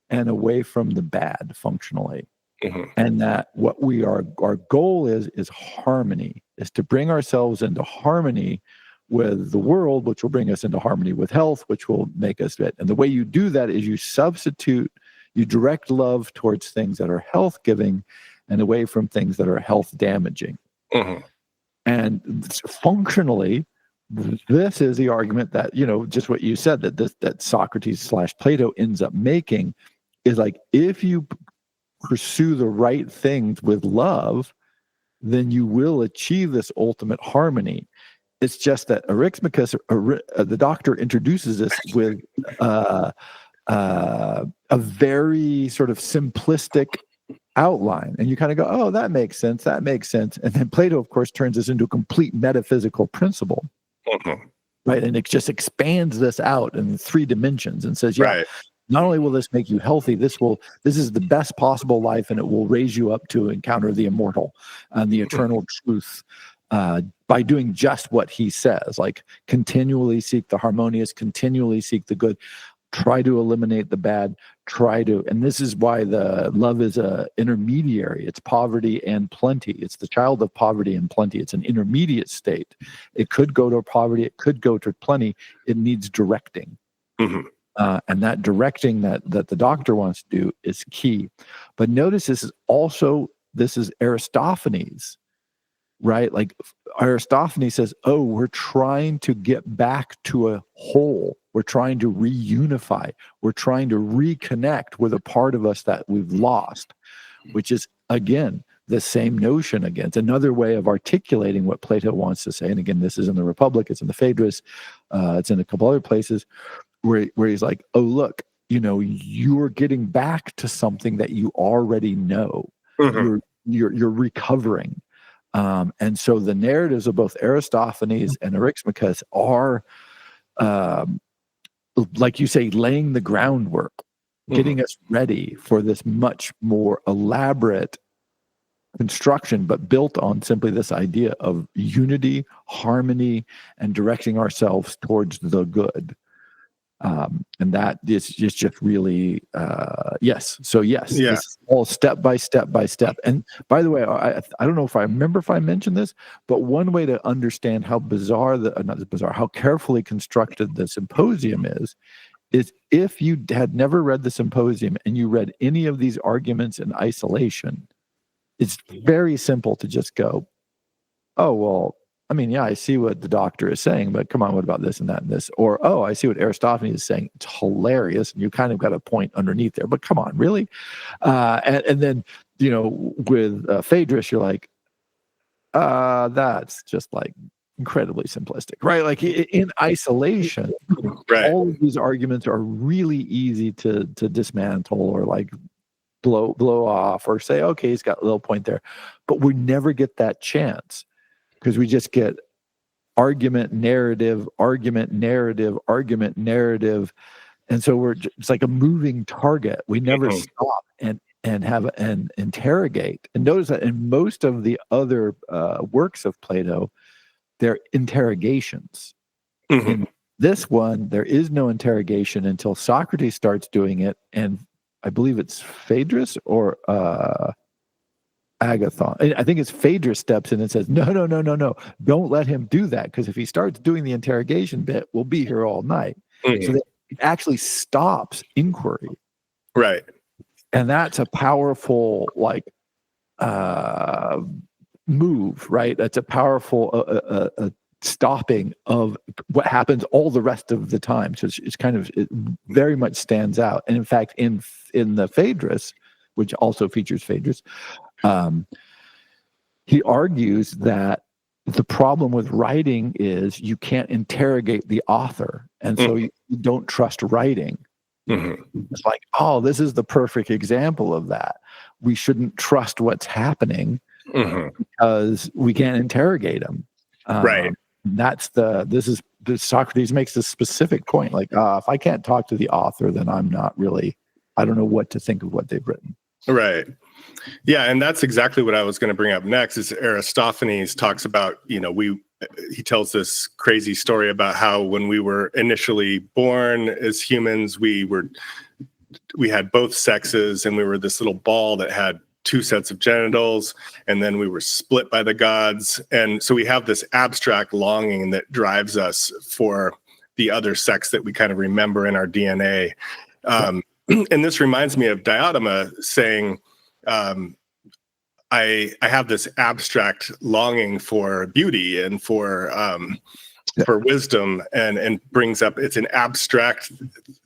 and away from the bad functionally. Mm-hmm. And that what our goal is harmony, is to bring ourselves into harmony with the world, which will bring us into harmony with health, which will make us fit. And the way you do that is you direct love towards things that are health giving and away from things that are health damaging. Mm-hmm. And functionally, this is the argument that, just what you said, that Socrates / Plato ends up making is like, if you pursue the right things with love, then you will achieve this ultimate harmony. It's just that Eryximachus, the doctor, introduces this with a very sort of simplistic outline, and you kind of go, oh, that makes sense, and then Plato, of course, turns this into a complete metaphysical principle. Mm-hmm. Right, and it just expands this out in 3 dimensions and says, right. not only will this make you healthy, this is the best possible life, and it will raise you up to encounter the immortal and the eternal truth by doing just what he says. Like, continually seek the harmonious, continually seek the good, try to eliminate the bad, and this is why the love is a intermediary. It's poverty and plenty. It's the child of poverty and plenty. It's an intermediate state. It could go to poverty, it could go to plenty. It needs directing. Mm-hmm. And that directing that the doctor wants to do is key. But notice this is Aristophanes, right? Like, Aristophanes says, oh, we're trying to get back to a whole. We're trying to reunify. We're trying to reconnect with a part of us that we've lost, which is, again, the same notion again. It's another way of articulating what Plato wants to say. And again, this is in the Republic, it's in the Phaedrus, it's in a couple other places where he's like, oh, look, you're getting back to something that you already know. Mm-hmm. You're recovering. And so the narratives of both Aristophanes and Eryximachus are, like you say, laying the groundwork, getting us ready for this much more elaborate construction, but built on simply this idea of unity, harmony, and directing ourselves towards the good. And that is just really, yes. So yes, yeah. This is all step by step by step. And by the way, I don't know if I remember if I mentioned this, but one way to understand how how carefully constructed the Symposium is if you had never read the Symposium and you read any of these arguments in isolation, it's very simple to just go, oh, well, I mean, yeah, I see what the doctor is saying, but come on, what about this and that and this? Or, oh, I see what Aristophanes is saying. It's hilarious. And you kind of got a point underneath there, but come on, really? And then, with Phaedrus, you're like, that's just like incredibly simplistic, right? Like, in isolation, right, all of these arguments are really easy to dismantle or like blow off or say, okay, he's got a little point there. But we never get that chance, because we just get argument, narrative, argument, narrative, argument, narrative. And so it's like a moving target. We never stop and interrogate. And notice that in most of the other works of Plato, they're interrogations. Mm-hmm. In this one, there is no interrogation until Socrates starts doing it. And I believe it's Phaedrus or Agathon. I think it's Phaedrus steps in and says, no, don't let him do that, because if he starts doing the interrogation bit, we'll be here all night. Mm-hmm. So that it actually stops inquiry. Right. And that's a powerful, move, right? That's a powerful stopping of what happens all the rest of the time. So it very much stands out. And in fact, in the Phaedrus, which also features Phaedrus, he argues that the problem with writing is you can't interrogate the author, and so you don't trust writing. Mm-hmm. It's like, oh, this is the perfect example of that. We shouldn't trust what's happening because we can't interrogate him. Right. Socrates makes this specific point, like, if I can't talk to the author, then I don't know what to think of what they've written. Right. Yeah, and that's exactly what I was going to bring up next. Is Aristophanes talks about, he tells this crazy story about how when we were initially born as humans, we had both sexes, and we were this little ball that had two sets of genitals, and then we were split by the gods. And so we have this abstract longing that drives us for the other sex that we kind of remember in our DNA. And this reminds me of Diotima saying, I have this abstract longing for beauty and for wisdom, and brings up, it's an abstract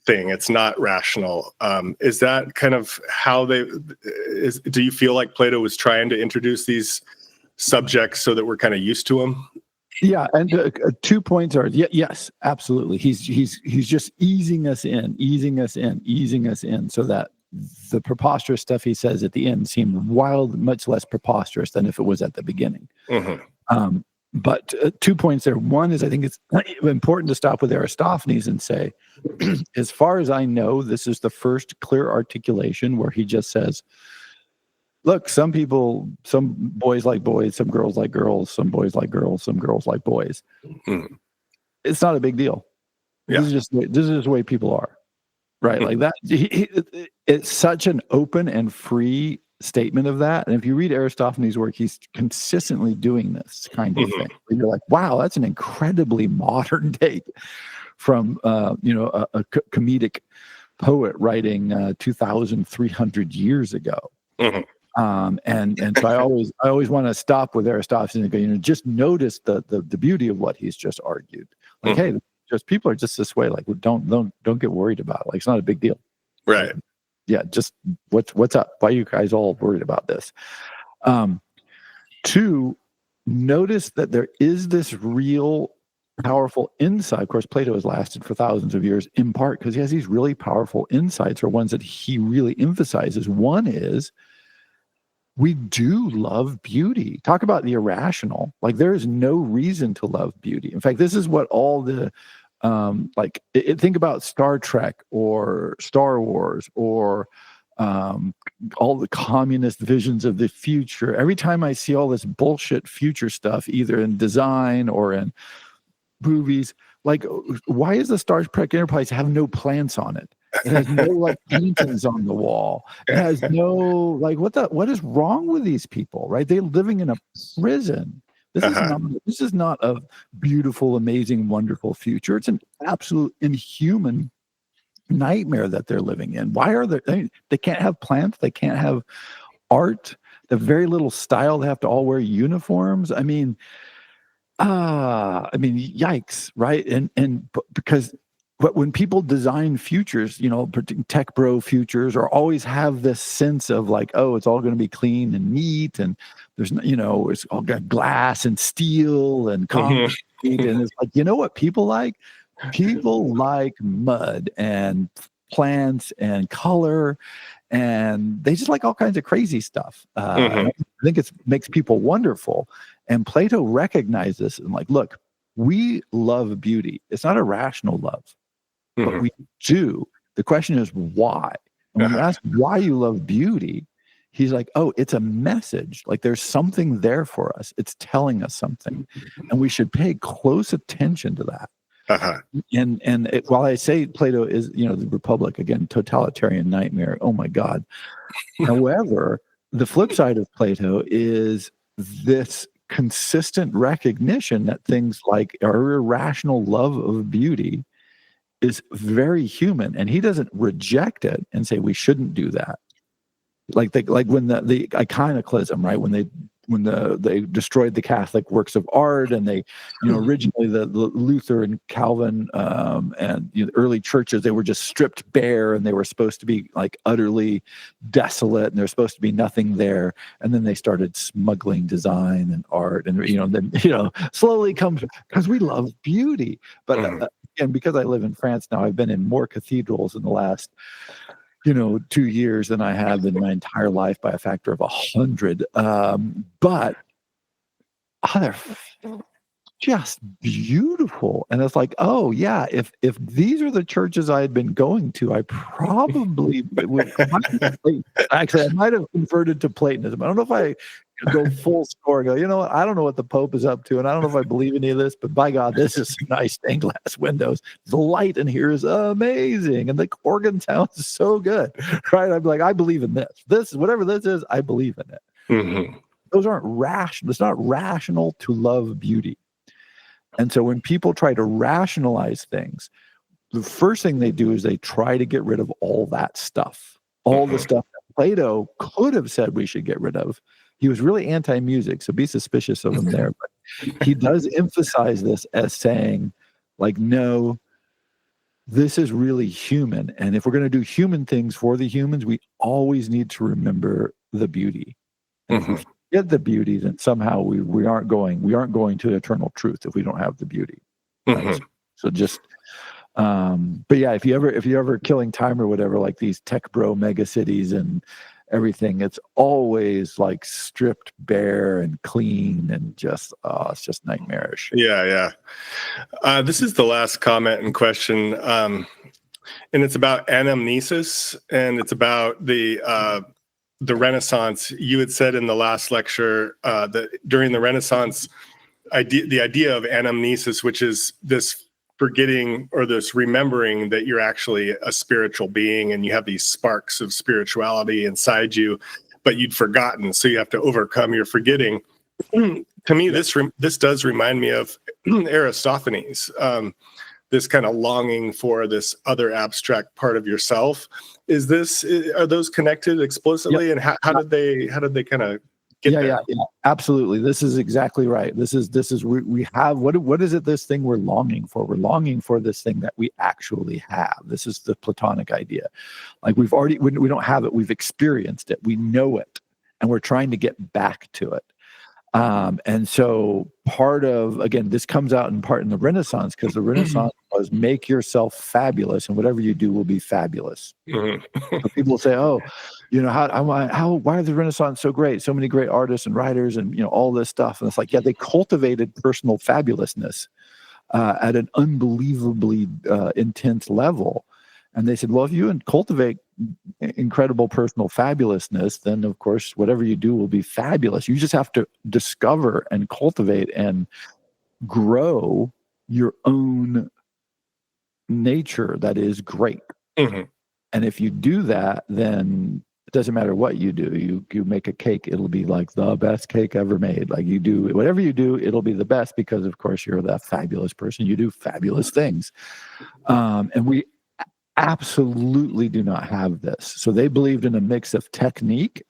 thing. It's not rational. Is that kind of how do you feel like Plato was trying to introduce these subjects so that we're kind of used to them? Yeah, and 2 points are yes, absolutely. He's just easing us in, so that the preposterous stuff he says at the end seemed much less preposterous than if it was at the beginning. Mm-hmm. But 2 points there. One is I think it's important to stop with Aristophanes and say, as far as I know, this is the first clear articulation where he just says, look, some boys like boys, some girls like girls, some boys like girls, some girls like boys. Mhm. It's not a big deal. Yeah. This is just the way people are, right? Like that. It's such an open and free statement of that. And if you read Aristophanes' work, he's consistently doing this kind of thing. Where you're like, wow, that's an incredibly modern take from a comedic poet writing 2,300 years ago. And so I always want to stop with Aristophanes and go, just notice the beauty of what he's just argued. Like, hey, just people are just this way. Like, don't get worried about it. Like, it's not a big deal. Right. Yeah. Just what's up? Why are you guys all worried about this? 2, notice that there is this real powerful insight. Of course, Plato has lasted for thousands of years, in part because he has these really powerful insights, or ones that he really emphasizes. One is, we do love beauty. Talk about the irrational. Like, there is no reason to love beauty. In fact, this is what all the think about Star Trek or Star Wars or all the communist visions of the future. Every time I see all this bullshit future stuff, either in design or in movies, like, why is the Star Trek Enterprise have no plants on it? It has no paintings on the wall. It has no what is wrong with these people, right? They're living in a prison. This is not a beautiful, amazing, wonderful future. It's an absolute inhuman nightmare that they're living in. Why are they can't have plants, they can't have art, the very little style, they have to all wear uniforms. I mean, yikes, right? And because but when people design futures, tech bro futures, or always have this sense of like, oh, it's all going to be clean and neat, and there's it's all got glass and steel and concrete, and it's like, what people like? People like mud and plants and color, and they just like all kinds of crazy stuff. I think it makes people wonderful. And Plato recognized this and like, look, we love beauty. It's not a rational love, but we do. The question is why. And when you ask why you love beauty, he's like, oh, it's a message. Like, there's something there for us. It's telling us something, and we should pay close attention to that. While I say Plato is, the Republic, again, totalitarian nightmare. Oh my God. However, the flip side of Plato is this consistent recognition that things like our irrational love of beauty is very human, and he doesn't reject it and say we shouldn't do that. Like when the iconoclasm, right? When they destroyed the Catholic works of art, and they, originally the Luther and Calvin and early churches, they were just stripped bare, and they were supposed to be like utterly desolate, and there's supposed to be nothing there. And then they started smuggling design and art, and then slowly comes because we love beauty. But and because I live in France now, I've been in more cathedrals in the last 2 years than I have in my entire life by a factor of 100. But they're just beautiful. And it's like, oh yeah, if these are the churches I had been going to, I probably would. Actually, I might have converted to Platonism. I don't know if I go full score and go, what? I don't know what the Pope is up to, and I don't know if I believe any of this, but by God, this is some nice stained glass windows. The light in here is amazing, and the organ sounds so good, right? I'm like, I believe in this. This, whatever this is, I believe in it. Those aren't rational. It's not rational to love beauty. And so when people try to rationalize things, the first thing they do is they try to get rid of all that stuff, all the stuff that Plato could have said we should get rid of. He was really anti-music, so be suspicious of him there. But he does emphasize this as saying, like, no, this is really human. And if we're going to do human things for the humans, we always need to remember the beauty. And if we forget the beauty, then somehow we aren't going to eternal truth if we don't have the beauty. Right? So just but yeah, if you ever killing time or whatever, like these tech bro mega cities and everything. It's always like stripped bare and clean and just, it's just nightmarish. Yeah. This is the last comment and question. And it's about anamnesis, and it's about the Renaissance. You had said in the last lecture that during the Renaissance, the idea of anamnesis, which is this forgetting or this remembering that you're actually a spiritual being and you have these sparks of spirituality inside you, but you'd forgotten, so you have to overcome your forgetting. To me, this does remind me of Aristophanes. This kind of longing for this other abstract part of yourself. Are those connected explicitly? Yep. And how did they kind of get there? Yeah, absolutely. This is exactly right. This is we have what is it? This thing we're longing for. We're longing for this thing that we actually have. This is the Platonic idea. Like we don't have it. We've experienced it. We know it, and we're trying to get back to it. And so part of, again, this comes out in part in the Renaissance, because the Renaissance was make yourself fabulous, and whatever you do will be fabulous. So people say, oh, why is the Renaissance so great? So many great artists and writers and, all this stuff. And it's like, yeah, they cultivated personal fabulousness at an unbelievably intense level. And they said, well, if you cultivate incredible personal fabulousness, then of course, whatever you do will be fabulous. You just have to discover and cultivate and grow your own nature that is great. Mm-hmm. And if you do that, then it doesn't matter what you do. You make a cake, it'll be like the best cake ever made. Like you do, whatever you do, it'll be the best, because of course you're that fabulous person. You do fabulous things. And we absolutely do not have this. So they believed in a mix of technique,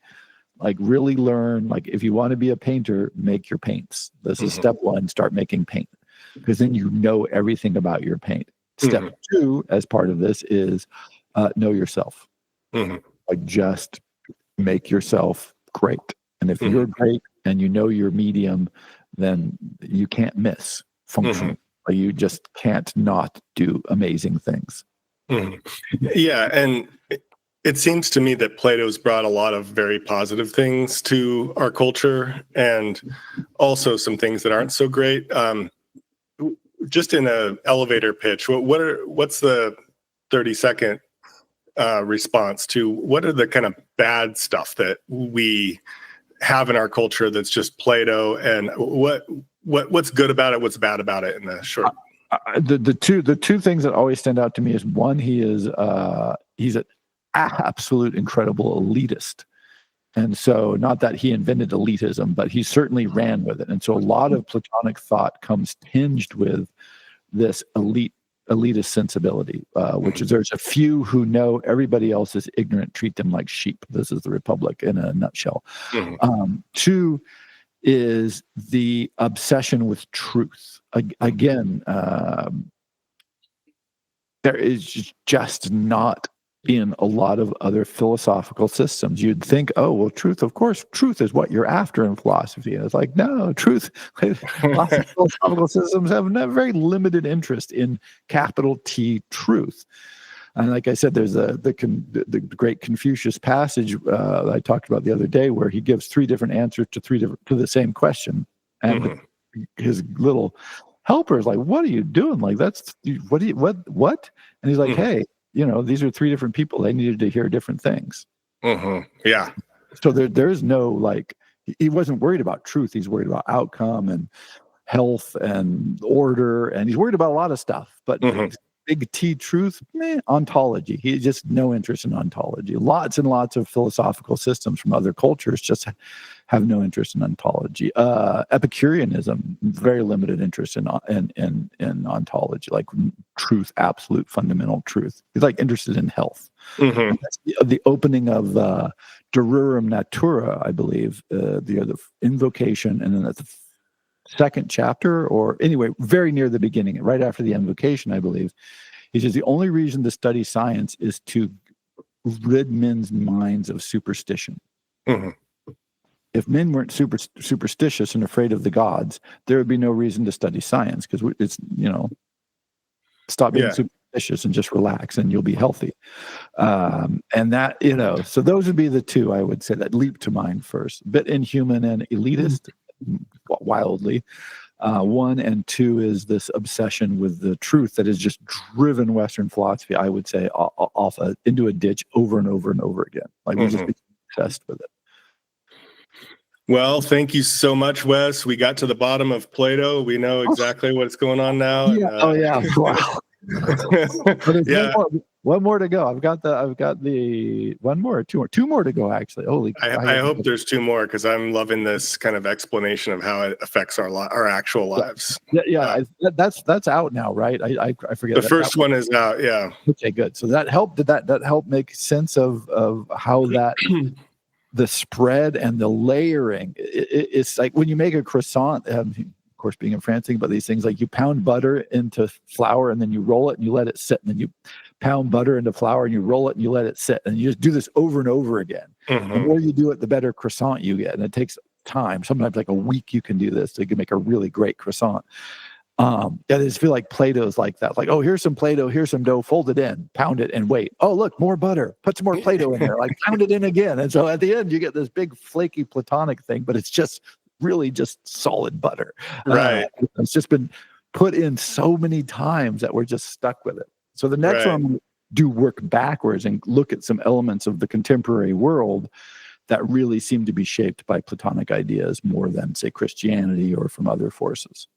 like really learn, like if you want to be a painter, make your paints. This is step one, start making paint, because then you know everything about your paint. Step two, as part of this, is know yourself. Like just make yourself great. And if you're great and you know your medium, then you can't miss function. Like you just can't not do amazing things. Yeah, and it seems to me that Plato's brought a lot of very positive things to our culture, and also some things that aren't so great. Just in an elevator pitch, what's the 30-second response to what are the kind of bad stuff that we have in our culture that's just Plato, and what's good about it, what's bad about it in the short? The two things that always stand out to me is, one, he's an absolute incredible elitist. And so not that he invented elitism, but he certainly ran with it. And so a lot of Platonic thought comes tinged with this elitist sensibility, which is, there's a few who know everybody else is ignorant, treat them like sheep. This is the Republic in a nutshell. Two is the obsession with truth. Again, there is just not in a lot of other philosophical systems. You'd think, oh, well, truth, of course, truth is what you're after in philosophy. And it's like, no, truth, lots of philosophical systems have a very limited interest in capital T truth. And like I said, there's the great Confucius passage that I talked about the other day, where he gives three different answers to the same question, and his little helper is like, "What are you doing? Like what? And he's like, "Hey, these are three different people. They needed to hear different things." Yeah. So there's no he wasn't worried about truth. He's worried about outcome and health and order, and he's worried about a lot of stuff, but. Big T truth, ontology. He just no interest in ontology. Lots and lots of philosophical systems from other cultures just have no interest in ontology. Epicureanism, very limited interest in ontology, like truth, absolute fundamental truth. He's interested in health. That's the opening of Derurum Natura, I believe, the invocation, and then at the second chapter, or anyway, very near the beginning, right after the invocation, I believe, he says the only reason to study science is to rid men's minds of superstition. If men weren't superstitious and afraid of the gods, there would be no reason to study science, because it's stop being superstitious and just relax, and you'll be healthy. And that, so those would be the two I would say that leap to mind first. A bit inhuman and elitist, wildly. One, and two is this obsession with the truth that has just driven Western philosophy, I would say, off into a ditch over and over and over again. Like we just become obsessed with it. Well, thank you so much, Wes. We got to the bottom of Plato. We know exactly what's going on now. Yeah. Wow. Yeah. One more to go. I've got the one more, two more to go. Actually, holy! I hope there's two more because I'm loving this kind of explanation of how it affects our actual lives. Yeah. That's out now, right? I forget. The first one is out. Yeah. Okay, good. So that helped. Did that help make sense of how that the spread and the layering? It's like when you make a croissant. Of course, being in France, think about these things like you pound butter into flour and then you roll it and you let it sit, and then you pound butter into flour and you roll it and you let it sit, and you just do this over and over again. The more you do it, the better croissant you get, and it takes time. Sometimes like a week you can do this to make a really great croissant. I just feel like Plato's like that. Like, oh, here's some Play-Doh, here's some dough, fold it in, pound it, and wait. Oh, look, more butter. Put some more Play-Doh in there. Like, pound it in again. And so at the end, you get this big flaky Platonic thing, but it's just really just solid butter. Right. It's just been put in so many times that we're just stuck with it. So the next one, I'm going to do work backwards and look at some elements of the contemporary world that really seem to be shaped by Platonic ideas more than, say, Christianity or from other forces.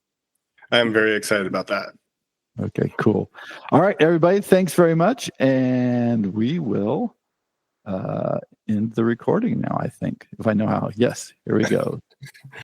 I'm very excited about that. Okay, cool. All right, everybody, thanks very much. And we will end the recording now, I think, if I know how. Yes, here we go.